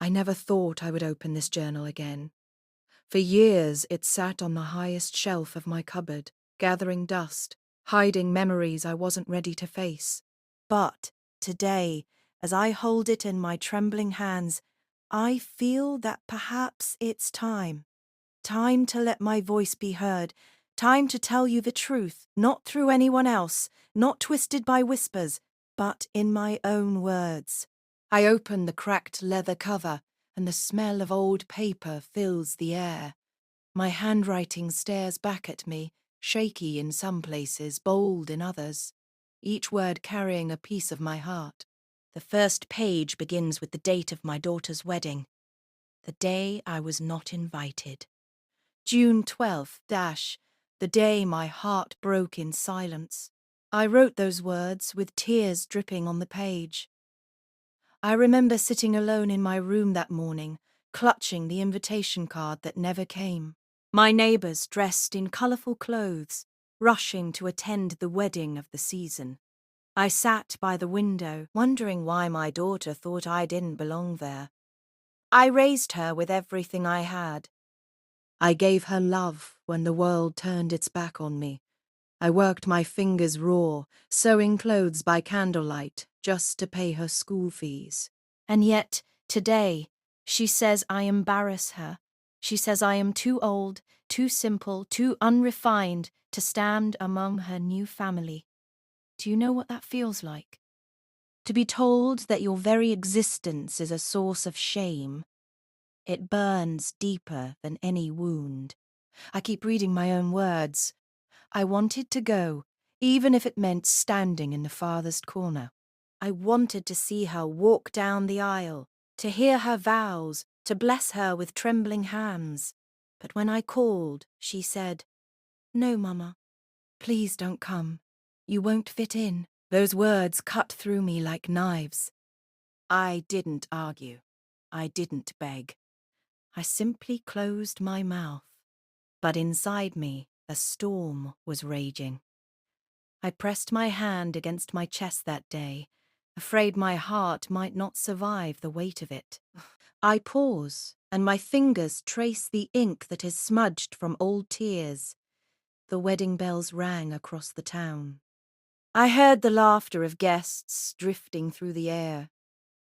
I never thought I would open this journal again. For years it sat on the highest shelf of my cupboard, gathering dust, hiding memories I wasn't ready to face. But today, as I hold it in my trembling hands, I feel that perhaps it's time. Time to let my voice be heard. Time to tell you the truth, not through anyone else, not twisted by whispers, but in my own words. I open the cracked leather cover, and the smell of old paper fills the air. My handwriting stares back at me, shaky in some places, bold in others, each word carrying a piece of my heart. The first page begins with the date of my daughter's wedding, the day I was not invited. June 12th, the day my heart broke in silence. I wrote those words with tears dripping on the page. I remember sitting alone in my room that morning, clutching the invitation card that never came. My neighbours dressed in colourful clothes, rushing to attend the wedding of the season. I sat by the window, wondering why my daughter thought I didn't belong there. I raised her with everything I had. I gave her love when the world turned its back on me. I worked my fingers raw, sewing clothes by candlelight, just to pay her school fees. And yet, today, she says I embarrass her. She says I am too old, too simple, too unrefined to stand among her new family. Do you know what that feels like? To be told that your very existence is a source of shame. It burns deeper than any wound. I keep reading my own words. I wanted to go, even if it meant standing in the farthest corner. I wanted to see her walk down the aisle, to hear her vows, to bless her with trembling hands. But when I called, she said, "No, Mama, please don't come. You won't fit in." Those words cut through me like knives. I didn't argue. I didn't beg. I simply closed my mouth. But inside me, a storm was raging. I pressed my hand against my chest that day, afraid my heart might not survive the weight of it. I pause, and my fingers trace the ink that is smudged from old tears. The wedding bells rang across the town. I heard the laughter of guests drifting through the air.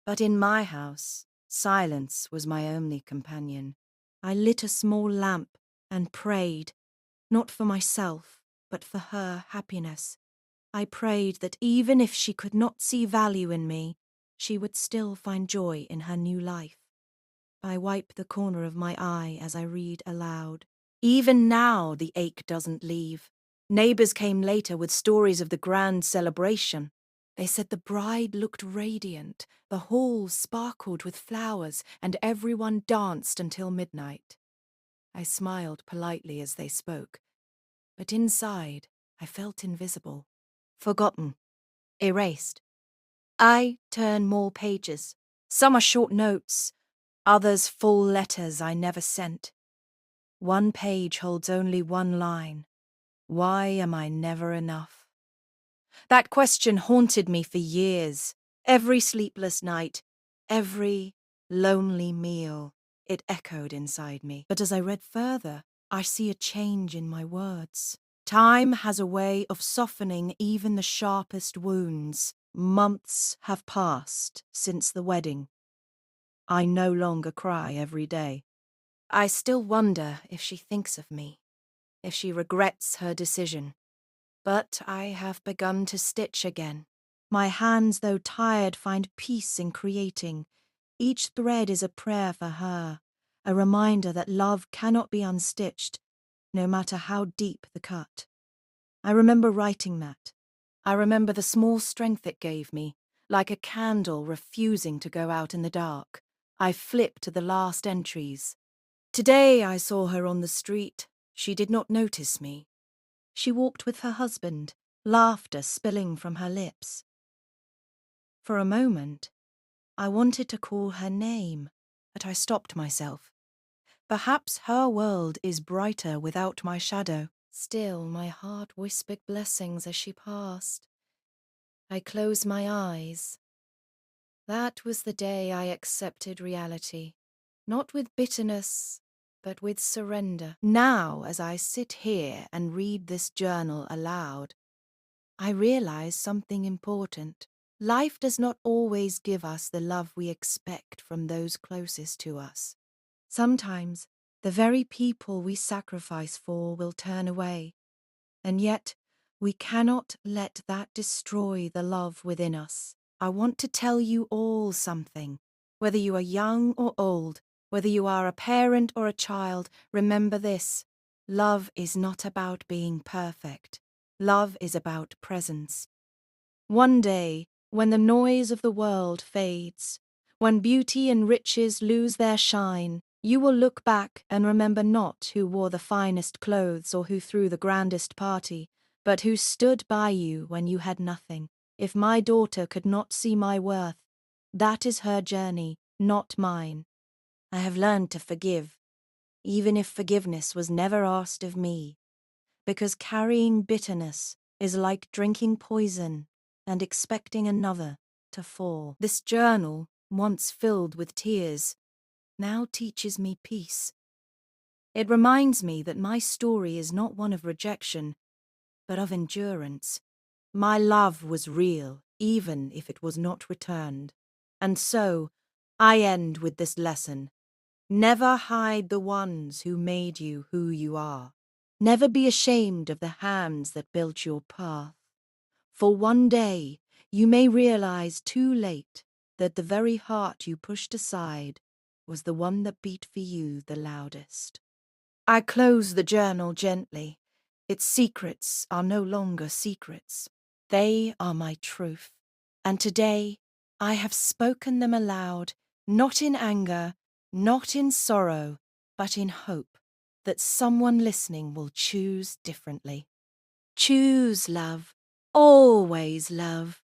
But in my house, silence was my only companion. I lit a small lamp and prayed, not for myself, but for her happiness. I prayed that even if she could not see value in me, she would still find joy in her new life. I wipe the corner of my eye as I read aloud. Even now the ache doesn't leave. Neighbours came later with stories of the grand celebration. They said the bride looked radiant, the hall sparkled with flowers, and everyone danced until midnight. I smiled politely as they spoke, but inside I felt invisible, forgotten, erased. I turn more pages. Some are short notes, others full letters I never sent. One page holds only one line. Why am I never enough? That question haunted me for years. Every sleepless night, every lonely meal, it echoed inside me. But as I read further, I see a change in my words. Time has a way of softening even the sharpest wounds. Months have passed since the wedding. I no longer cry every day. I still wonder if she thinks of me, if she regrets her decision. But I have begun to stitch again. My hands, though tired, find peace in creating. Each thread is a prayer for her, a reminder that love cannot be unstitched, no matter how deep the cut. I remember writing that. I remember the small strength it gave me, like a candle refusing to go out in the dark. I flipped to the last entries. Today I saw her on the street. She did not notice me. She walked with her husband, laughter spilling from her lips. For a moment, I wanted to call her name, but I stopped myself. Perhaps her world is brighter without my shadow. Still, my heart whispered blessings as she passed. I closed my eyes. That was the day I accepted reality, not with bitterness, but with surrender. Now, as I sit here and read this journal aloud, I realize something important. Life does not always give us the love we expect from those closest to us. Sometimes, the very people we sacrifice for will turn away, and yet we cannot let that destroy the love within us. I want to tell you all something. Whether you are young or old, whether you are a parent or a child, remember this. Love is not about being perfect. Love is about presence. One day, when the noise of the world fades, when beauty and riches lose their shine, you will look back and remember not who wore the finest clothes or who threw the grandest party, but who stood by you when you had nothing. If my daughter could not see my worth, that is her journey, not mine. I have learned to forgive, even if forgiveness was never asked of me, because carrying bitterness is like drinking poison and expecting another to fall. This journal, once filled with tears, now teaches me peace. It reminds me that my story is not one of rejection, but of endurance. My love was real, even if it was not returned. And so, I end with this lesson. Never hide the ones who made you who you are. Never be ashamed of the hands that built your path. For one day, you may realize too late that the very heart you pushed aside was the one that beat for you the loudest. I close the journal gently. Its secrets are no longer secrets. They are my truth. And today, I have spoken them aloud, not in anger, not in sorrow, but in hope that someone listening will choose differently. Choose love. Always love.